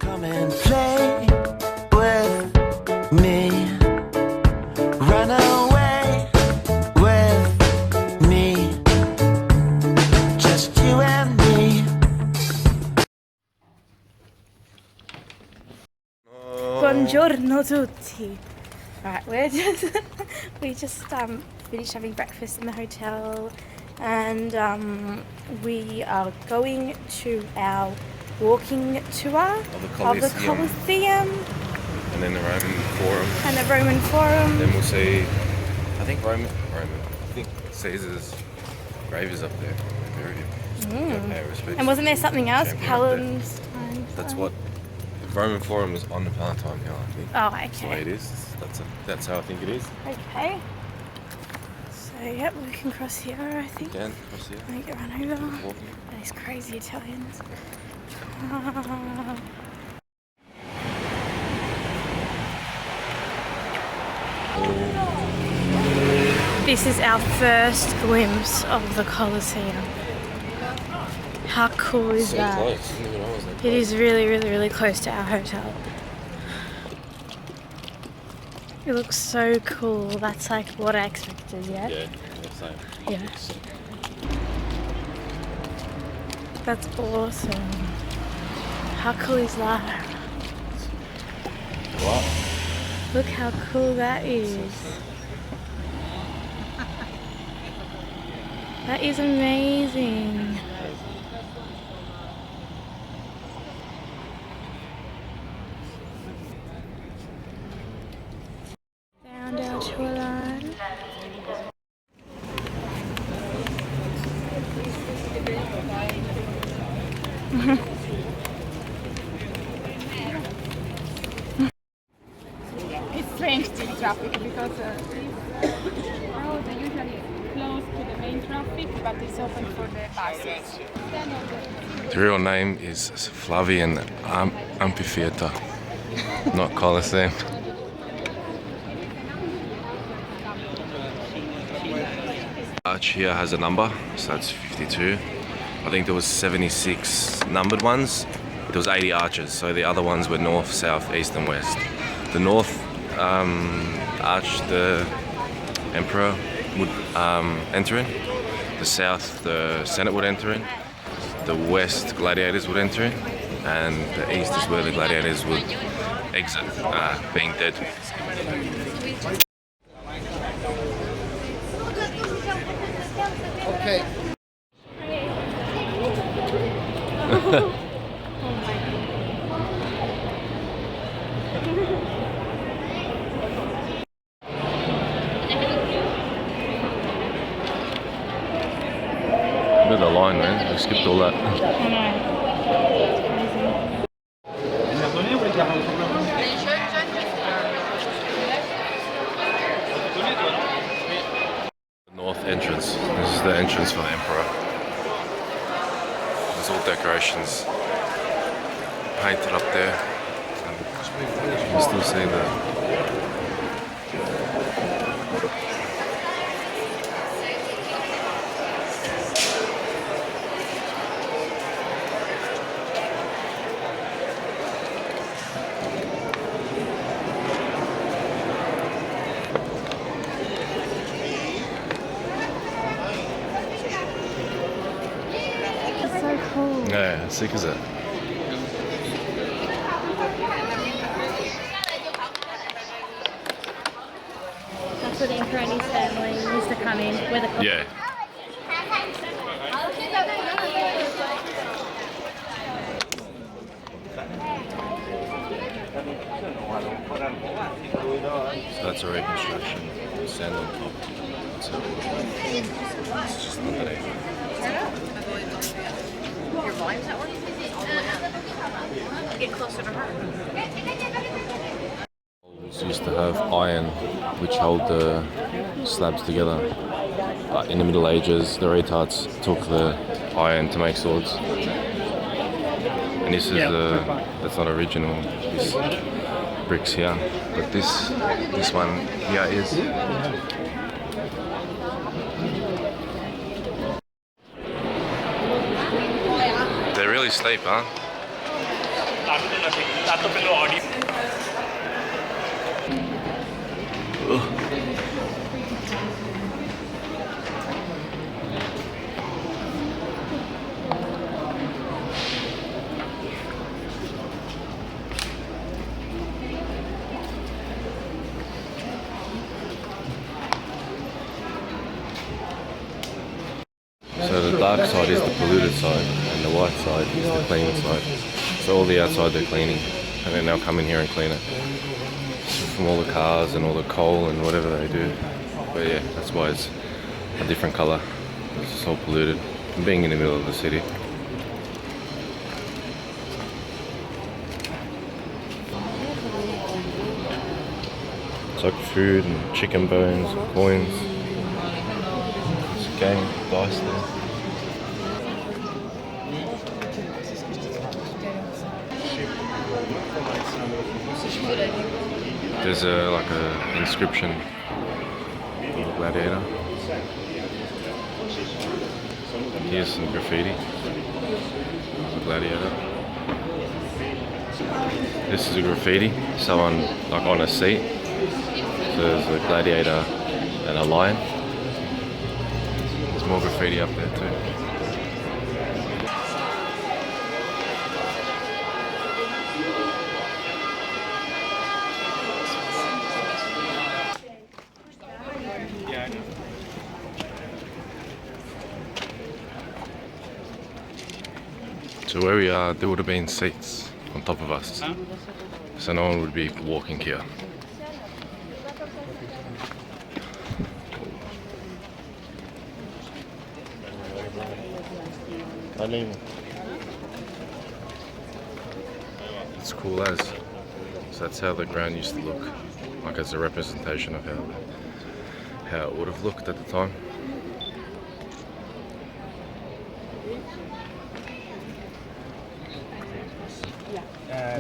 Come and play with me. Run away with me. Just you and me. Buongiorno tutti. Right, we just finished having breakfast in the hotel, and we are going to our walking tour of the Colosseum and then the Roman Forum. And the Roman Forum. Then we'll see, I think I think Caesar's grave is up there. Pay respects. And wasn't there something else? Champion Palatine. That's what the Roman Forum is on the Palatine Hill, I think. Oh, That's the way okay. it is. That's how I think it is. Okay. So, yep, we can cross here, I think. Down, across here. Make it run over. Walking. These crazy Italians. This is our first glimpse of the Colosseum. How cool is So that? close. I didn't even know it was that It close. is really, really, really close to our hotel. It looks so cool. That's like what I expected, yeah? Yeah, that's same. Yeah. That's awesome. How cool is that? What? Look how cool that is. That is amazing. Found our tour line. It's strange still traffic because this road is usually closed to the main traffic, but it's open for the buses. The real name is Flavian Amphitheater, not Colosseum. Arch here has a number, so that's 52. I think there was 76 numbered ones. There was 80 arches, so the other ones were north, south, east and west. The north arch the emperor would enter in. The south the senate would enter in. The west gladiators would enter in. And the east is where the gladiators would exit, being dead. Okay. Look at the line, man. We skipped all that. North entrance. This is the entrance for the emperor. There's all decorations painted up there. And you can still see the It's so cool. yeah, how sick is it? That's what the Emperor and his family used to come in. Where the Yeah. So that's a reconstruction. Sand on top. So it's just underneath. Your volume's not working? Get closer to her. Walls used to have iron which held the slabs together. But in the Middle Ages, the retards took the iron to make swords. And this is that's not original, this bricks here. But this one here is. They're really steep, huh? tanto per l'olio. So the dark side is the polluted side, and the white side is the clean side. So all the outside they're cleaning, and then they'll come in here and clean it. From all the cars and all the coal and whatever they do. But yeah, that's why it's a different colour. It's all polluted. And being in the middle of the city. It's like food and chicken bones and coins. It's a game of dice there. There's like a inscription of a gladiator. Here's some graffiti of a gladiator. This is a graffiti, someone like on a seat. So there's a gladiator and a lion. There's more graffiti up there too. So where we are, there would have been seats on top of us, so no one would be walking here. It's cool as. So that's how the ground used to look, like as a representation of how it would have looked at the time.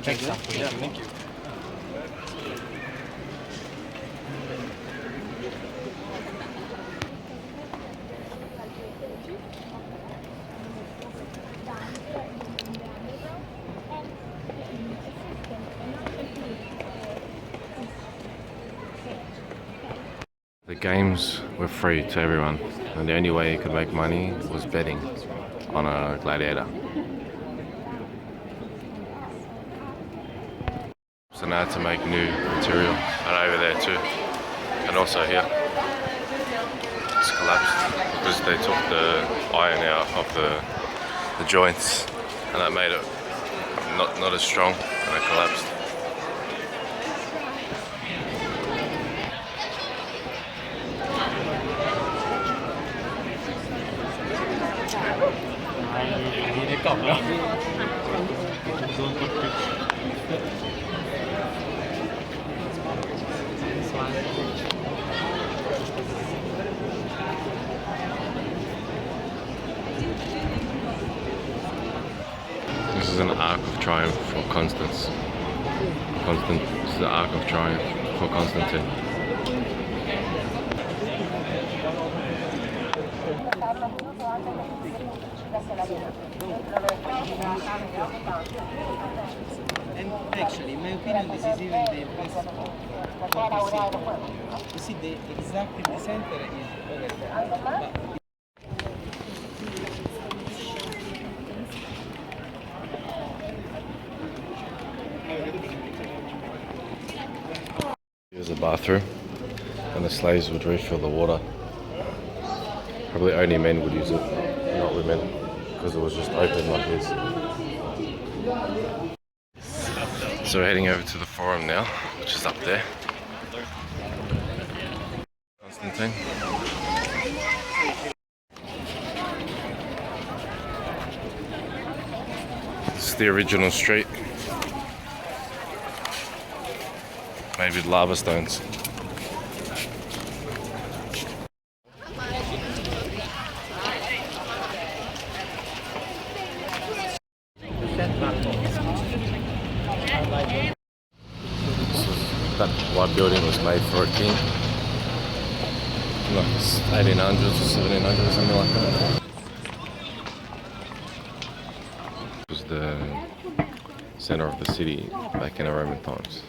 Thank you. Yeah, thank you. The games were free to everyone, and the only way you could make money was betting on a gladiator. So now to make new material, and over there too, and also here. It's collapsed because they took the iron out of the joints, and that made it not as strong, and it collapsed. This is an arc of triumph for Constance. This is the arc of triumph for Constantine. And actually, in my opinion, this is even the best what you see. You see, the exactly the center is over there. Here's a bathroom, and the slaves would refill the water. Probably only men would use it, not women, because it was just open like this. So we're heading over to the forum now, which is up there. Constantine. This is the original street, made with lava stones. That white building was made for a king, like 1800s or 1700s, something like that. It was the center of the city back in the Roman times.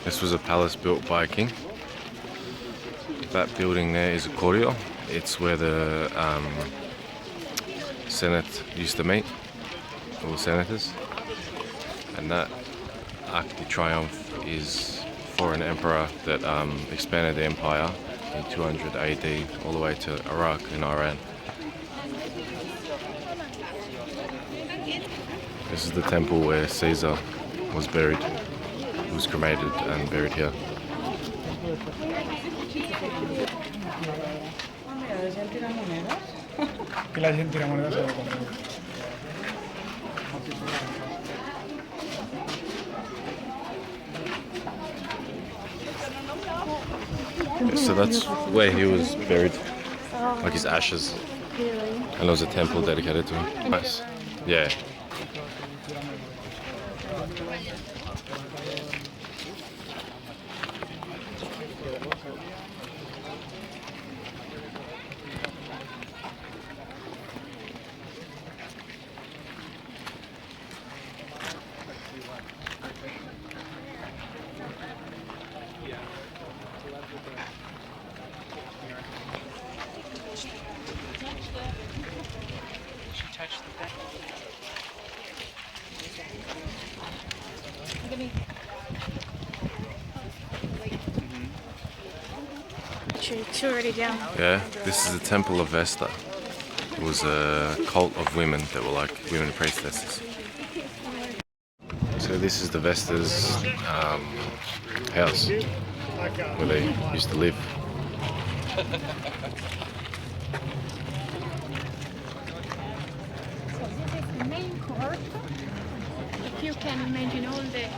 This was a palace built by a king. That building there is a Curio. It's where the Senate used to meet, all the senators. And that Arc de Triomphe is for an emperor that expanded the empire in 200 AD all the way to Iraq and Iran. This is the temple where Caesar was buried. He was cremated and buried here. Que la gente la moneda se lo compra. So that's where he was buried, like his ashes. And there was a temple dedicated to him. Nice. Yeah. It's already down. Yeah, this is the Temple of Vesta. It was a cult of women that were like women priestesses. So this is the Vesta's house where they used to live. So this is the main court. If you can imagine all the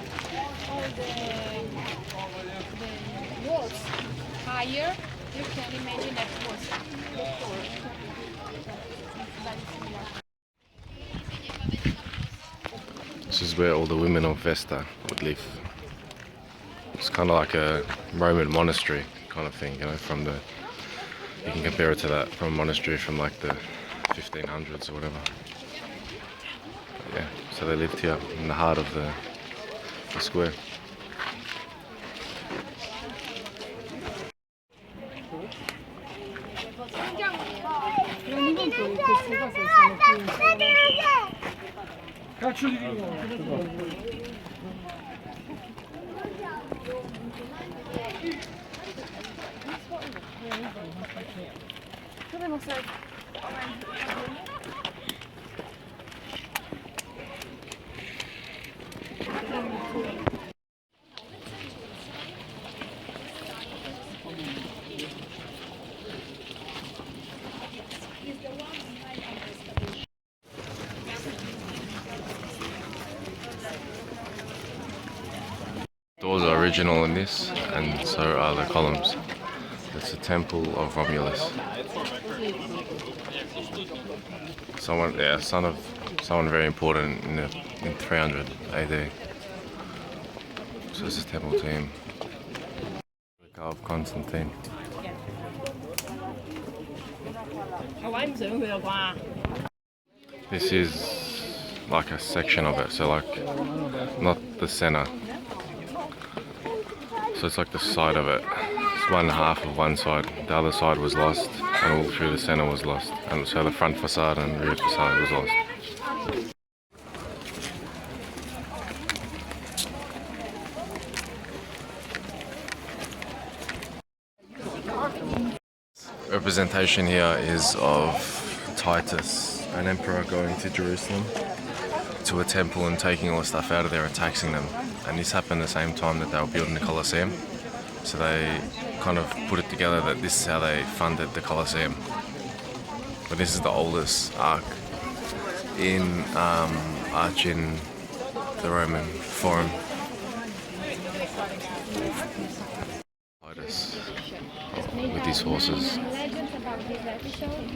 walls higher, you can imagine that was the court. Very similar. This is where all the women of Vesta would live. It's kind of like a Roman monastery kind of thing, you know, from the, you can compare it to that from a monastery from like the 1500s or whatever. But yeah, so they lived here in the heart of the square. Doors are original in this, and so are the columns. It's a temple of Romulus. Someone, yeah, son of someone very important in 300 AD. So this is a temple to him. Of Constantine. This is like a section of it, so like not the center. So it's like the side of it. It's one half of one side. The other side was lost, and all through the center was lost. And so the front facade and rear facade was lost. Representation here is of Titus, an emperor going to Jerusalem to a temple and taking all the stuff out of there and taxing them. And this happened the same time that they were building the Colosseum. So they kind of put it together that this is how they funded the Colosseum. But this is the oldest arch in the Roman Forum. Titus with these horses. Legends about this episode.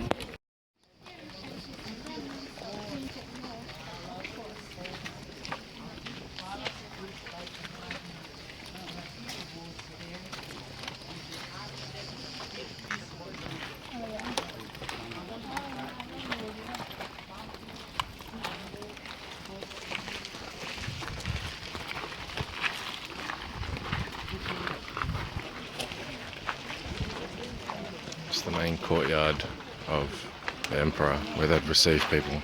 It's the main courtyard of the Emperor where they'd receive people.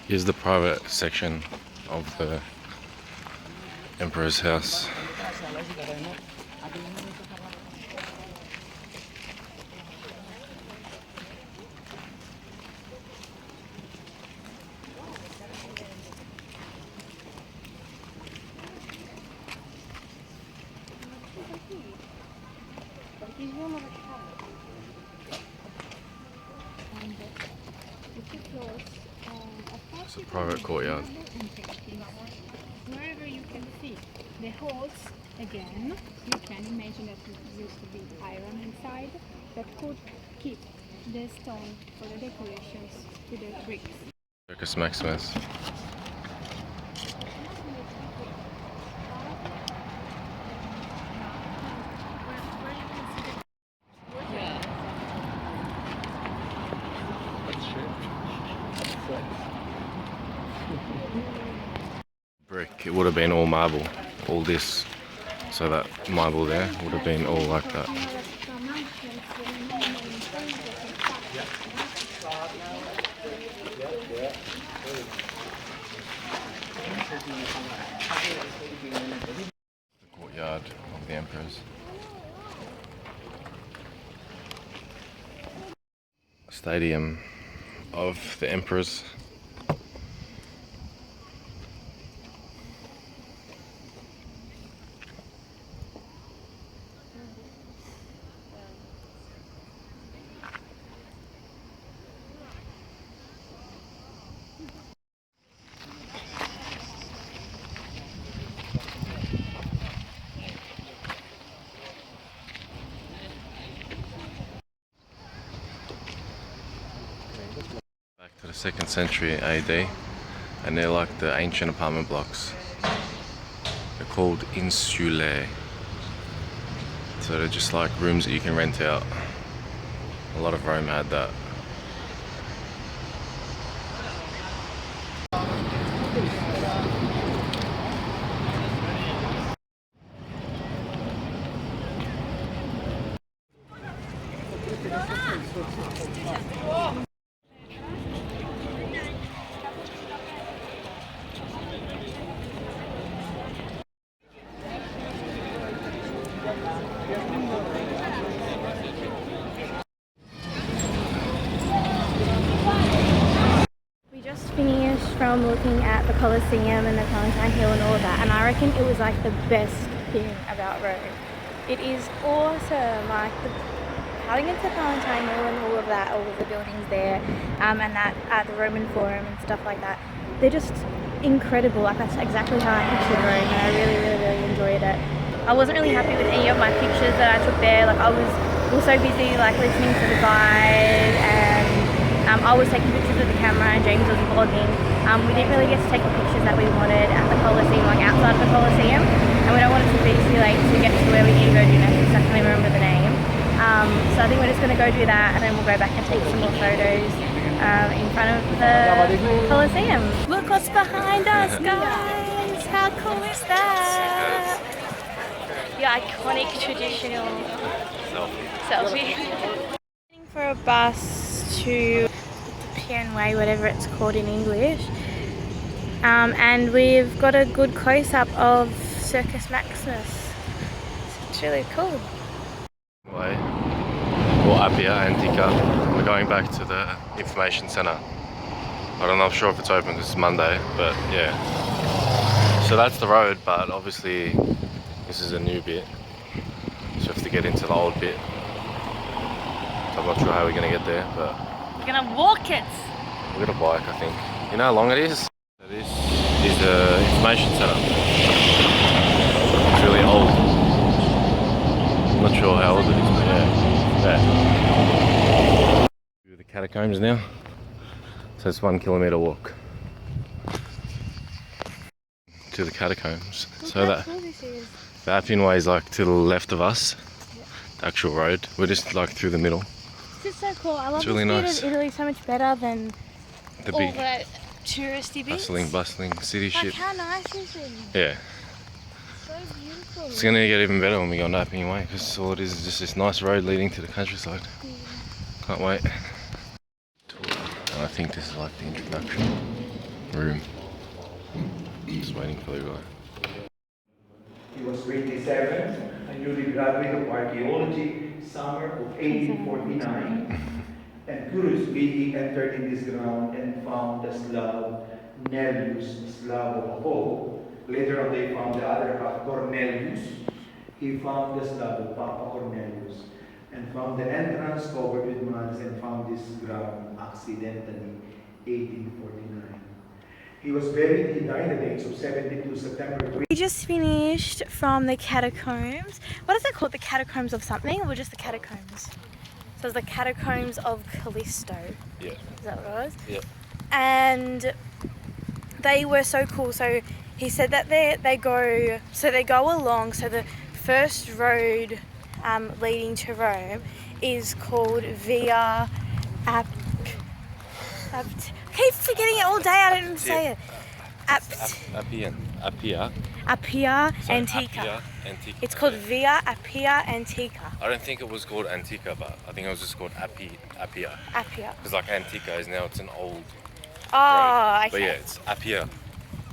Here's the private section of the Emperor's house. It's a private courtyard. Wherever you can see the holes again, you can imagine that there used to be iron inside that could keep the stone for the decorations to the bricks. Circus Maximus. Brick, it would have been all marble, all this. So that marble there would have been all like that. The courtyard of the Emperors. Stadium of the Emperors. Back to the 2nd century AD, and they're like the ancient apartment blocks. They're called insulae. So they're just like rooms that you can rent out. A lot of Rome had that. We just finished from looking at the Colosseum and the Palatine Hill and all of that, and I reckon it was like the best thing about Rome. It is awesome, like having it to Palatine Hill and all of that, all of the buildings there, and that the Roman Forum and stuff like that. They're just incredible. Like that's exactly how I pictured Rome, and I really enjoyed it. I wasn't really happy with any of my pictures that I took there. Like I was so busy like listening to the guide, and I was taking pictures with the camera and James was vlogging. We didn't really get to take the pictures that we wanted at the Colosseum, like outside of the Colosseum, and we don't want it to be too late to get to where we need to go do next, because I can't even remember the name. So I think we're just going to go do that, and then we'll go back and take some more photos in front of the Colosseum. Look what's behind us, guys! How cool is that? The iconic traditional selfie. Waiting for a bus to the Pienway, whatever it's called in English, and we've got a good close-up of Circus Maximus. It's really cool. Way, or Appia Antica. We're going back to the information centre. I'm not sure if it's open because it's Monday, but yeah. So that's the road, but obviously this is a new bit, so we have to get into the old bit. So I'm not sure how we're going to get there, but We're gonna walk it! We got a bike, I think. You know how long it is? This is the information center. It's really old. I'm not sure how old it is, but yeah. Through the catacombs now. So it's 1 kilometre walk to the catacombs. So that the Appian Way is like to the left of us. The actual road. We're just like through the middle. This is so cool. I love It's really this bit nice. of Italy so much better than The all big the touristy bits. bustling city Like shit. how nice is it? Yeah. So beautiful. It's gonna get even better when we go on Appian Way because all it is just this nice road leading to the countryside. Can't wait. And I think this is like the introduction room. Just waiting for the guy. He was 27, a newly graduate of archaeology, summer of 1849. And curiously, he entered in this ground and found the slab Nellius, slab of Apollo. Later on, they found the other half, Cornelius. He found the slab of Papa Cornelius and found the entrance covered with mud and found this ground accidentally, 1849. He was buried, he died at the age of 72, September 20. We just finished from the catacombs. What is it called? The catacombs of something or just the catacombs? So it's the catacombs of Callisto. Yeah. Is that what it was? Yeah. And they were so cool. So he said that they go along. So the first road leading to Rome is called Via I keep forgetting it all day. I didn't say it. Appia. Appia So Antica. Appia Antica. It's called Via Appia Antica. I don't think it was called Antica, but I think it was just called Appia. Appia. Because like Antica is now it's an old Oh, road. okay. But yeah, it's Appia.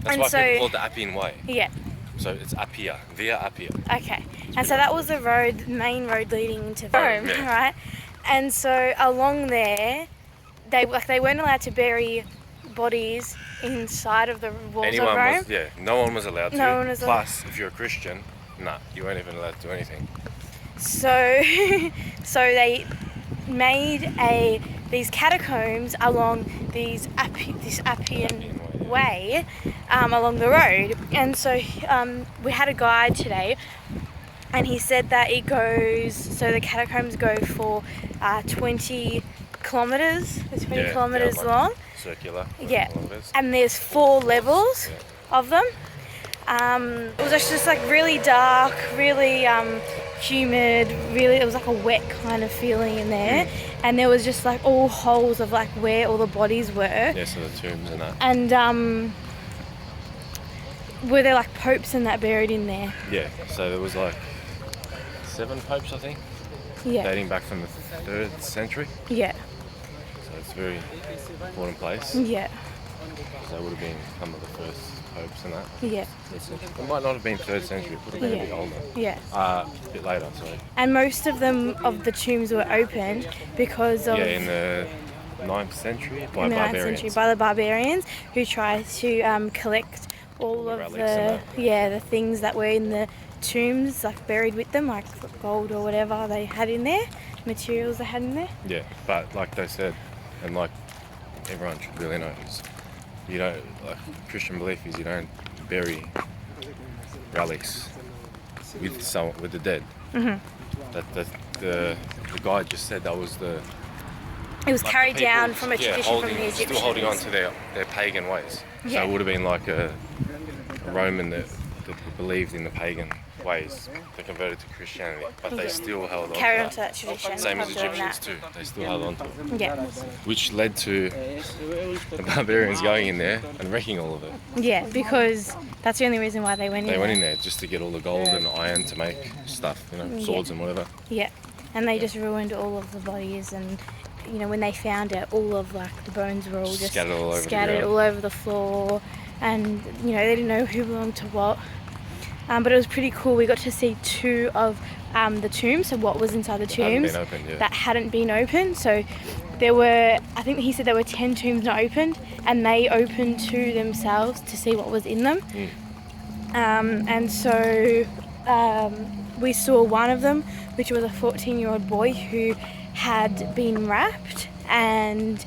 That's And why so- people call it the Appian Way. Yeah. So it's Appia, Via Appia. Okay. And so that was the road, main road leading into Rome, yeah. right? And so along there, they weren't allowed to bury bodies inside of the walls of Rome. No one was allowed to. No one was allowed- Plus, if you're a Christian, nah, you weren't even allowed to do anything. So, so they made these catacombs along this Appian way along the road, and so we had a guide today, and he said that it goes. So the catacombs go for 20 kilometers. They're 20 kilometers like long. Circular. Yeah, kilometers. and there's 4 levels of them. It was just like really dark, really humid, really, it was like a wet kind of feeling in there, and there was just like all holes of like where all the bodies were. Yeah, so the tombs and that. And were there like popes and that buried in there? Yeah, so there was like 7 popes, I think, Yeah. dating back from the 3rd century. Yeah. So it's a very important place. Yeah. So it would have been some of the first popes and that. Yeah. It might not have been 3rd century, it could have been a bit older. Yeah. A bit later, sorry. And most of them, of the tombs were opened because of... Yeah, in the 9th century by in the 9th barbarians. century by the barbarians who tried to collect all of relics the and the things that were in the tombs, like buried with them, like gold or whatever they had in there, materials they had in there. Yeah, but like they said, and like everyone should really know, is you don't, like Christian belief is you don't bury relics with the dead. That the guide just said that was the. It was like carried the people, down from a tradition from the Egyptians. Still holding on to their pagan ways. Yeah. So it would have been like a Roman that believed in the pagan ways. They converted to Christianity, but they still held on Carried to on to that tradition. Same as of doing Egyptians that. too. They still held on to it. Yeah. Which led to the barbarians going in there and wrecking all of it. Yeah, because that's the only reason why they went in They went there. in there just to get all the gold and iron to make stuff, swords and whatever. Yeah. And they just ruined all of the bodies, and when they found it, all of like the bones were all just Scattered all over the scattered ground. all over the floor, and they didn't know who belonged to what. But it was pretty cool. We got to see 2 of the tombs, so what was inside the tombs Hadn't been opened, yeah. that hadn't been opened. So there were, I think he said there were 10 tombs not opened, and they opened to themselves to see what was in them. And so we saw one of them, which was a 14-year-old boy who had been raped and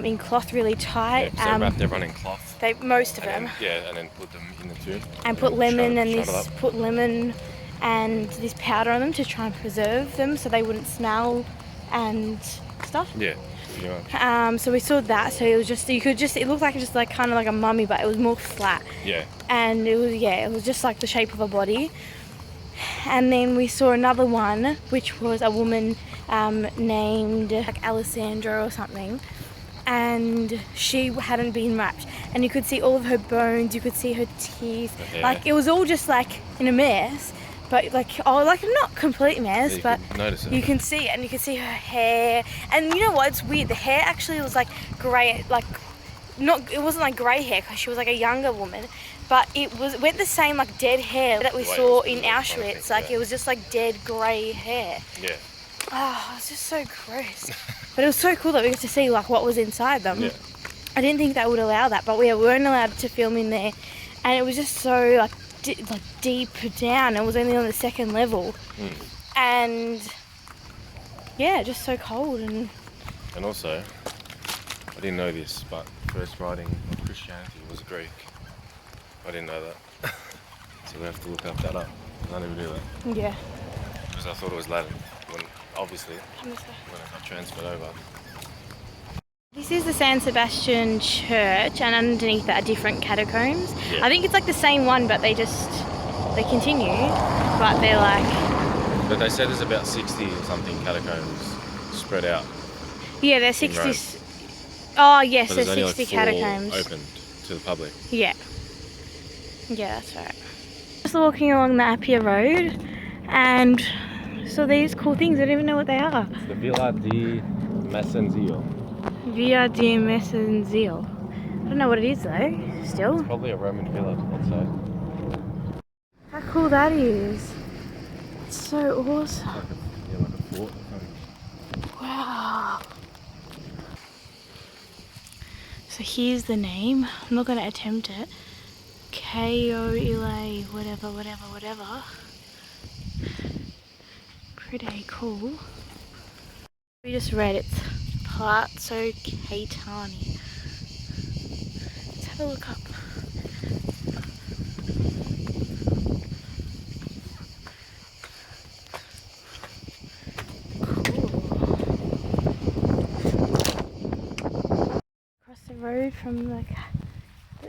in cloth really tight. Yeah, so they wrapped everyone in cloth. Most of And them. then, and then put them in the tomb. And put lemon and shut it this up. put lemon and this powder on them to try and preserve them so they wouldn't smell and stuff. Yeah, pretty much. So we saw that. So it was just it looked like just like kind of like a mummy, but it was more flat. Yeah. And it was just like the shape of a body. And then we saw another one, which was a woman named like Alessandra or something, and she hadn't been wrapped, and you could see all of her bones, you could see her teeth, like it was all just like in a mess, but like not complete mess, Yeah, but could notice it. you can see it, and you can see her hair, and you know what? It's weird. The hair actually was like grey, like it wasn't like grey hair because she was like a younger woman. But went the same like dead hair that we saw in Auschwitz. Like it was just like dead grey hair. Yeah. Oh, it was just so gross. But it was so cool that we got to see like what was inside them. Yeah. I didn't think they would allow that, but we weren't allowed to film in there, and it was just so like deep down. It was only on the second level, and yeah, just so cold and. And also, I didn't know this, but the first writing of Christianity was Greek. I didn't know that. So we have to look that up. I never knew that. Yeah. Because I thought it was Latin. When I got transferred over. This is the San Sebastian Church, and underneath that are different catacombs. Yeah. I think it's like the same one, but they continue, but they're like... But they said there's about 60 or something catacombs spread out. Yeah, there's 60... Oh, yes, But there's only 60 like 4 catacombs. opened to the public. Yeah. Yeah, that's right. Just walking along the Appia Road, and saw these cool things. I don't even know what they are. It's the Villa di Messenzio. Via di Messenzio. I don't know what it is though, still. Probably a Roman villa outside. How cool that is. It's so awesome. Like a fort or something. Wow. So here's the name. I'm not going to attempt it. K-O-Ile, whatever. Pretty cool. We just read it's Palazzo Caetani. Let's have a look up. Across the road from the,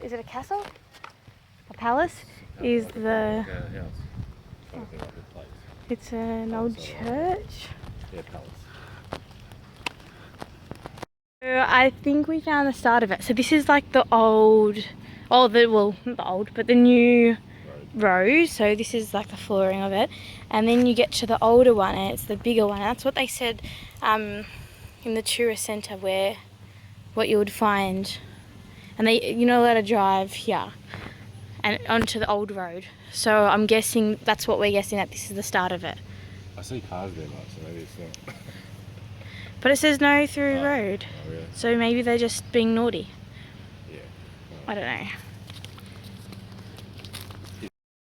is it a castle? A palace? Is the, it's an old church. Yeah, palace. So I think we found the start of it. So this is like the old, not the old, but the new road. So this is like the flooring of it. And then you get to the older one, and it's the bigger one. That's what they said in the tourist centre, where what you would find. And you're not allowed to drive here and onto the old road. So I'm guessing that's what we're guessing, that this is the start of it. I see cars there, like, so maybe it's not. But it says no through road. Oh, really? So maybe they're just being naughty. Yeah. I don't know.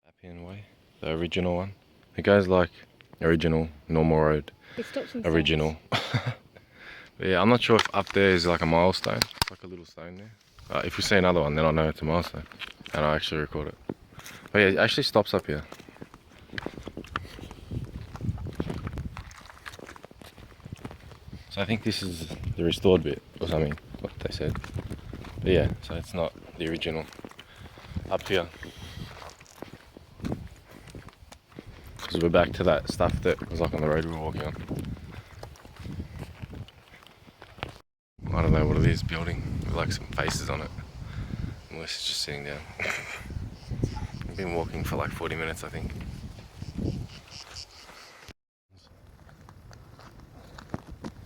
Appian Way, the original one. It goes like original, normal road. It stops in Original. But yeah, I'm not sure if up there is like a milestone. It's like a little stone there. If we see another one, then I know it's a milestone. And I actually record it. But yeah, it actually stops up here. So I think this is the restored bit or something, what they said. But yeah, so it's not the original. Up here. Because we're back to that stuff that was like on the road we were walking on. I don't know what it is, building with like some faces on it. And we're just sitting down. We've been walking for like 40 minutes, I think.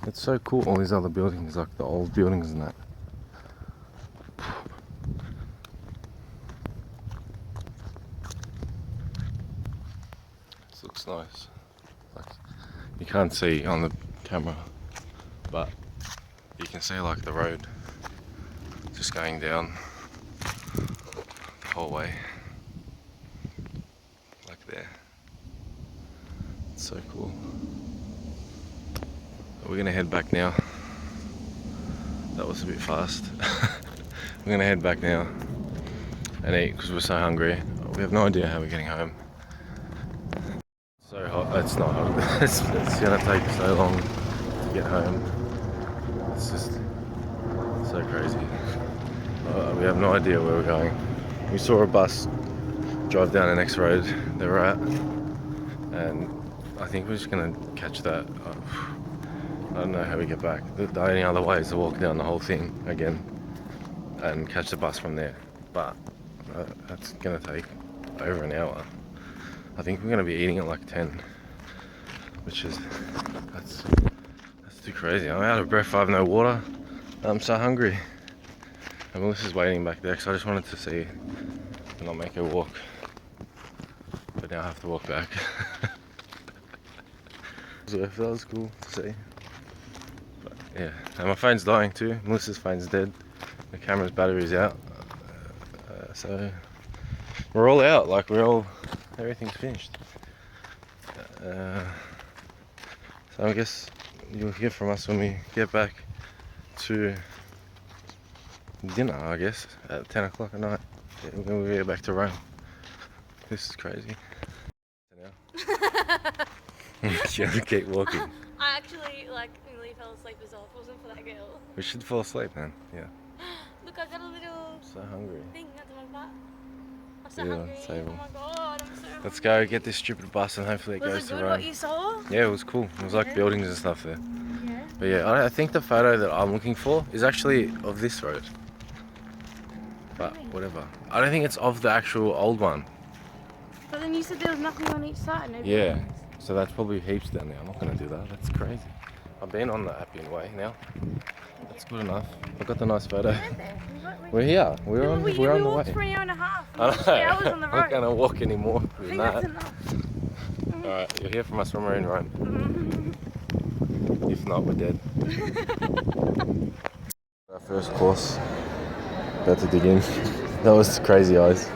It's so cool, all these other buildings, like the old buildings and that. This looks nice. Like, you can't see on the camera, but you can see like the road just going down the whole way. Like there. It's so cool. We're gonna head back now. That was a bit fast. We're gonna head back now and eat because we're so hungry. We have no idea how we're getting home. So hot. It's not hot. It's gonna take so long to get home. It's just so crazy. We have no idea where we're going. We saw a bus drive down the next road that we're at, and I think we're just gonna catch that. I don't know how we get back. The only other way is to walk down the whole thing again and catch the bus from there. But that's gonna take over an hour. I think we're gonna be eating at like 10, which is that's too crazy. I'm out of breath. I have no water. I'm so hungry. And Melissa's waiting back there, so I just wanted to see and not make her walk. But now I have to walk back. So that was cool to see. But yeah, and my phone's dying too. Melissa's phone's dead. The camera's battery's out. So we're all out. Like everything's finished. So I guess you'll hear from us when we get back to dinner, I guess, at 10 o'clock at night. Yeah, we'll get back to Rome. This is crazy. You have to keep walking. I actually nearly fell asleep as well. If it wasn't for that girl. We should fall asleep, man. Yeah. Look, I got a little So hungry. thing under my butt. I'm so Yeah, hungry. same. Oh my god, I'm so Let's go get this stupid bus and hopefully it hungry. goes Was to it good Rome. what you saw? Yeah, it was cool. It was like Yeah. buildings and stuff there. Yeah. But yeah, I think the photo that I'm looking for is actually of this road. But whatever. I don't think it's of the actual old one. But then you said there was nothing on each side. No Yeah. buildings. So that's probably heaps down there. I'm not gonna do that. That's crazy. I've been on the Appian Way now. That's good enough. I've got the nice photo. We're here. We're on, we're on the walked way. for an hour and a half. I know. 3 hours on the I'm road. not gonna walk anymore I than think that. that's enough. Alright, you'll hear from us when we're in Rome. If not, we're dead. Our first course. About to dig in. That was crazy eyes.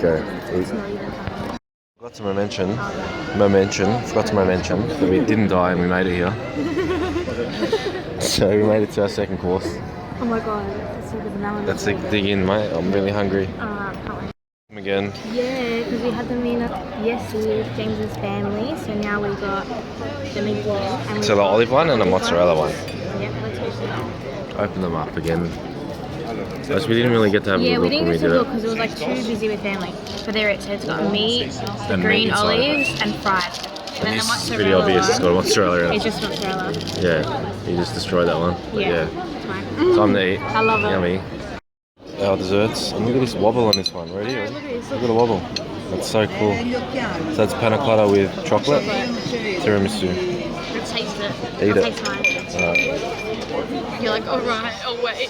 Go. Eat. Forgot to mention that we didn't die and we made it here. So we made it to our second course. Oh my god, that's so good. Now Let's dig in, mate. I'm really hungry. can't wait. Again. Yeah, because we had them in yesterday with James's family, so now we got them again. And So the olive one and the mozzarella one. Yep, let's open them. Open them up again. Plus, we didn't really get to have a Yeah, look we when didn't we get to did look it. because it was like too busy with family. But there it says it's got meat, the And green meat inside of it. olives, and fries. And then the This is mozzarella pretty obvious. It's got mozzarella in It's it. just mozzarella. Yeah, you just destroyed that one. But Yeah, yeah. it's fine. Time to eat. I love it. Yummy. Our desserts. And look at this wobble on this one. Ready? I know, look at this. Look at the wobble. That's so cool. So that's panna cotta with chocolate. Tiramisu. Let's taste it. Eat I'll it. taste mine. Alright. You're like, alright, oh wait.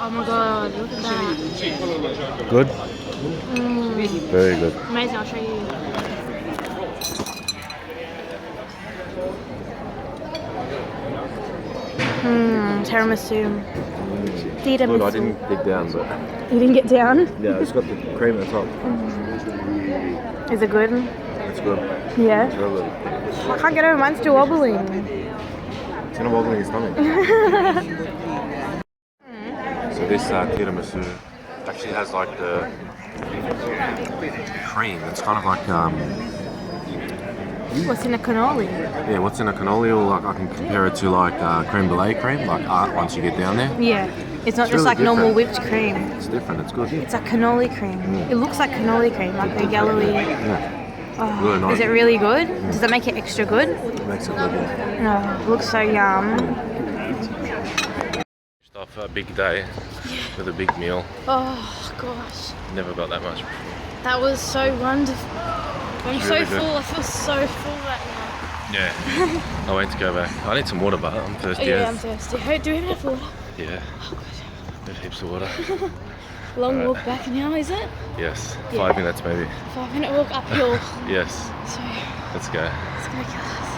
Oh my god, look at that. Good? Very good. Amazing, I'll show you. Tiramisu. Good, I Tiramisu. didn't dig down, but You didn't get down? yeah, it's got the cream at the top. Is it good? It's good. Yeah. It's real good. I can't get over, mine's still wobbling. It's gonna wobble in your stomach. So this tiramisu actually has like the cream. It's kind of like What's in a cannoli? yeah, what's in a cannoli? Or like I can compare it to like creme brulee cream. Like once you get down there, Yeah. It's not It's just really like normal different. whipped cream. it's different. It's good. It's like cannoli cream. It looks like cannoli cream, like the yellowy. Yeah, Oh, really nice. Is it really good? Does that make it extra good? it makes it good. Yeah. No, it looks so yum. Just off a big day with a big meal. Oh gosh, Never got that much. that was so wonderful. I'm It's so really good. full. I feel so full right now. Yeah. I wait to go back. I need some water, but I'm thirsty. Yeah, as- I'm thirsty. Hey, do we have enough water? Yeah. Got heaps of water. Long Alright. walk back now, is it? Yes. Yeah. 5 minutes maybe. 5-minute walk uphill. Yes. So Let's go. it's gonna kill us.